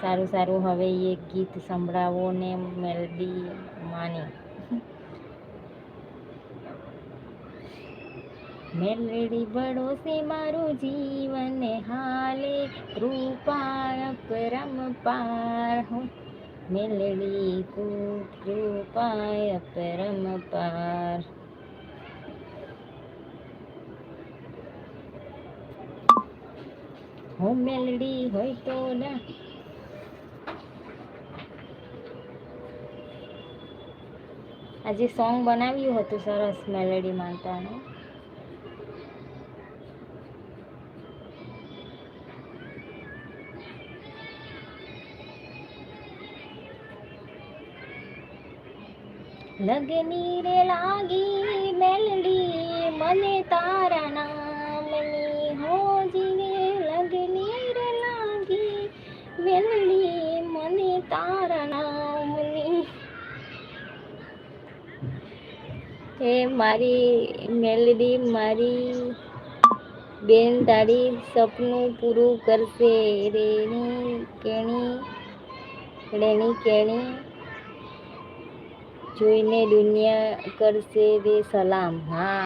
સારું સારું, હવે એક ગીત સંભળાવો ને મેલડી માની. મેલડી ભરોસે મારું જીવન હાલે, કૃપા પરમપાર હો. મેલડી કૃપા પરમપાર. હો મેલડી હોય તો ના. આજે સોંગ બનાવ્યું હતું સરસ મેલડી માતાનું. લગની રે લાગી મેલડી મને તારા નામની, હોજી રે લગની રે લાગી મેલડી મને તારા નામની. એ મારી મેલડી, મારી બેન તારી સપનું પૂરું કરશે. રેણી કેણી જોઈને દુનિયા કરશે રે સલામ. હા.